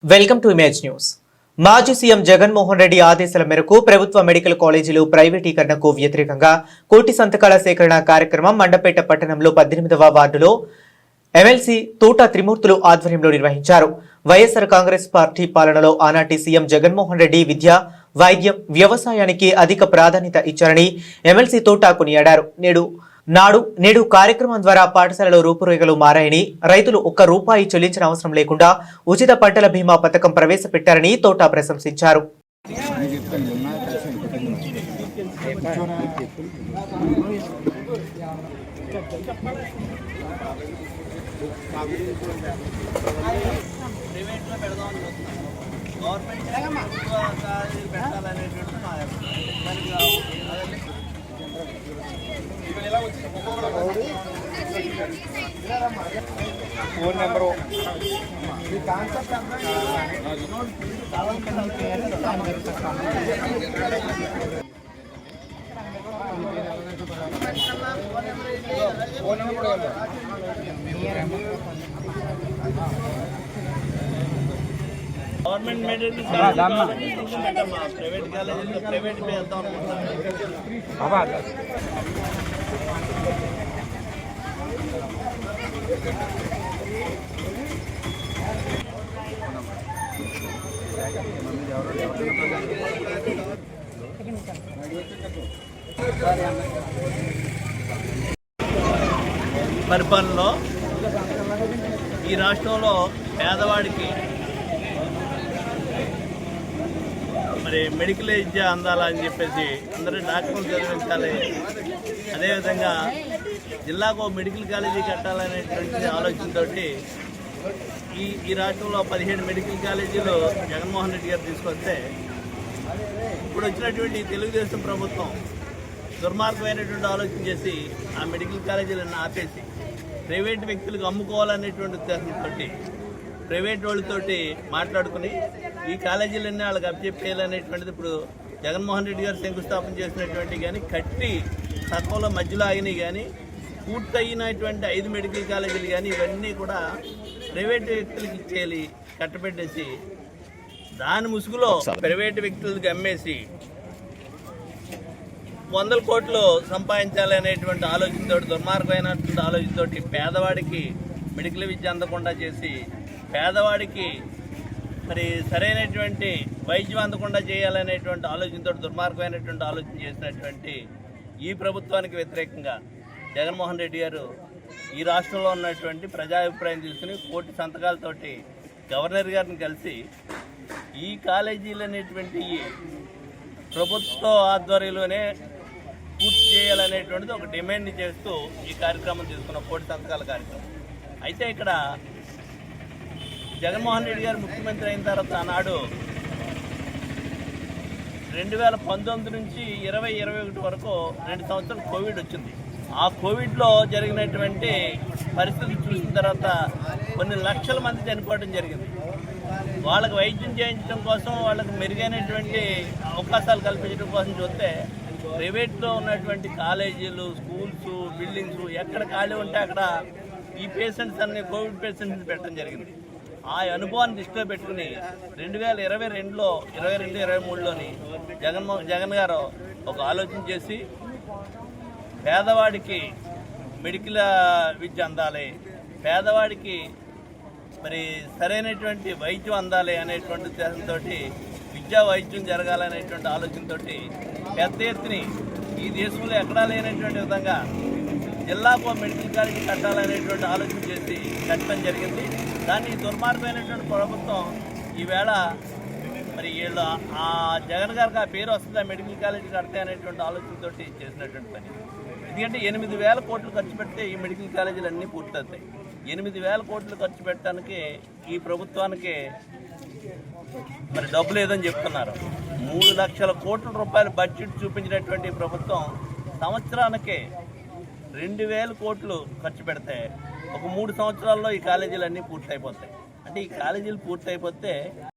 Welcome to image news. మాజీ CM Jaganmohan Reddy ఆదేశాల మేరకు ప్రభుత్వ మెడికల్ కాలేజీలు ప్రైవేటీకరణకు వ్యతిరేకంగా కోటి సంతకాల సేకరణ కార్యక్రమం మండపేట పట్టణంలో 18వ వార్డులో ఎమ్మెల్సీ తోట త్రిమూర్తులు ఆధ్వర్యంలో నిర్వహించారు. వైఎస్ఆర్ కాంగ్రెస్ పార్టీ పాలనలో ఆనాటి సీఎం జగన్మోహన్ రెడ్డి విద్య, వైద్యం, వ్యవసాయానికి అధిక ప్రాధాన్యత ఇచ్చారని ఎమ్మెల్సీ తోట కొనియాడారు. నేడు కార్యక్రమం ద్వారా పాఠశాలలో రూపురేఖలు మారాయని, రైతులు ఒక్క రూపాయి చెల్లించిన అవసరం లేకుండా ఉచిత పంటల బీమా పథకం ప్రవేశపెట్టారని తోట ప్రశంసించారు. Phone number government medical private కాలేజీలో ప్రైవేట్ వెళ్తాం పరిపాలనలో ఈ రాష్ట్రంలో పేదవాడికి మరి మెడికల్ విద్య అందాలని చెప్పేసి అందరూ డాక్టర్లు చదివించాలి, అదేవిధంగా జిల్లాకు మెడికల్ కాలేజీ కట్టాలనేటువంటి ఆలోచనతో ఈ రాష్ట్రంలో 17 మెడికల్ కాలేజీలు జగన్మోహన్ రెడ్డి గారు తీసుకొస్తే ఇప్పుడు వచ్చినటువంటి తెలుగుదేశం ప్రభుత్వం దుర్మార్గమైనటువంటి ఆలోచన చేసి ఆ మెడికల్ కాలేజీలను ఆపేసి ప్రైవేట్ వ్యక్తులకు అమ్ముకోవాలనేటువంటి ఉద్దేశంతో ప్రైవేట్ వాళ్ళతోటి మాట్లాడుకుని ఈ కాలేజీలన్నీ వాళ్ళకి అప్పచెప్పేయాలనేటువంటిది ఇప్పుడు జగన్మోహన్ రెడ్డి గారు శంకుస్థాపన చేసినటువంటి కానీ కట్టి సత్వంలో మధ్యలో ఆగినాయి కానీ పూర్తయినటువంటి 5 మెడికల్ కాలేజీలు కానీ ఇవన్నీ కూడా ప్రైవేట్ వ్యక్తులకు ఇచ్చేయాలి, కట్టబెట్టేసి దాని ముసుగులో ప్రైవేట్ వ్యక్తులకు అమ్మేసి 100 కోట్లు సంపాదించాలి అనేటువంటి ఆలోచనతో, దుర్మార్గమైనటువంటి ఆలోచనతో పేదవాడికి మెడికల్ విద్య అందకుండా చేసి పేదవాడికి మరి సరైనటువంటి వైద్యం అందకుండా చేయాలనేటువంటి ఆలోచనతో దుర్మార్గమైనటువంటి ఆలోచన చేసినటువంటి ఈ ప్రభుత్వానికి వ్యతిరేకంగా జగన్మోహన్ రెడ్డి గారు ఈ రాష్ట్రంలో ఉన్నటువంటి ప్రజాభిప్రాయం తీసుకుని కోటి సంతకాలతోటి గవర్నర్ గారిని కలిసి ఈ కాలేజీలు అనేటువంటి ప్రభుత్వ ఆధ్వర్యంలోనే పూర్తి చేయాలనేటువంటిది ఒక డిమాండ్ చేస్తూ ఈ కార్యక్రమం తీసుకున్న కోటి సంతకాల కార్యక్రమం. అయితే ఇక్కడ జగన్మోహన్ రెడ్డి గారు ముఖ్యమంత్రి అయిన తర్వాత ఆనాడు 2019 నుంచి 2021 వరకు 2 సంవత్సరాలు కోవిడ్ వచ్చింది. ఆ కోవిడ్లో జరిగినటువంటి పరిస్థితులు చూసిన తర్వాత కొన్ని లక్షల మంది చనిపోవడం జరిగింది. వాళ్ళకి వైద్యం చేయించడం కోసం, వాళ్ళకి మెరుగైనటువంటి అవకాశాలు కల్పించడం కోసం చూస్తే ప్రైవేట్లో ఉన్నటువంటి కాలేజీలు, స్కూల్స్, బిల్డింగ్స్ ఎక్కడ ఖాళీ ఉంటే అక్కడ ఈ పేషెంట్స్ అన్ని కోవిడ్ పేషెంట్స్ పెట్టడం జరిగింది. ఆ అనుభవాన్ని దృష్టిలో పెట్టుకుని 2022లో 22-23లోని జగన్ గారు ఒక ఆలోచన చేసి పేదవాడికి మెడికల్ విద్య అందాలి, పేదవాడికి మరి సరైనటువంటి వైద్యం అందాలి అనేటువంటి ఉద్దేశంతో విద్యా వైద్యం జరగాలనేటువంటి ఆలోచనతో పెద్ద ఎత్తున ఈ దేశంలో ఎక్కడా లేనటువంటి విధంగా జిల్లాకు మెడికల్ కాలేజీ కట్టాలనేటువంటి ఆలోచన చేసి కట్టడం జరిగింది. దాన్ని దుర్మార్గమైనటువంటి ప్రభుత్వం ఈవేళ మరి వీళ్ళు ఆ జగన్ గారికి ఆ పేరు వస్తుంది, మెడికల్ కాలేజీ కడితే అనేటువంటి ఆలోచనతో చేసినటువంటి పని. ఎందుకంటే 8,000 కోట్లు ఖర్చు పెడితే ఈ మెడికల్ కాలేజీలు అన్నీ పూర్తవుతాయి. 8,000 కోట్లు ఖర్చు పెట్టడానికి ఈ ప్రభుత్వానికి మరి డబ్బు లేదని చెప్తున్నారు. 3 లక్షల కోట్ల రూపాయల బడ్జెట్ చూపించినటువంటి ప్రభుత్వం సంవత్సరానికి 2,000 కోట్లు ఖర్చు పెడితే ఒక 3 సంవత్సరాల్లో ఈ కాలేజీలు అన్నీ పూర్తయిపోతాయి. అంటే ఈ కాలేజీలు పూర్తయిపోతే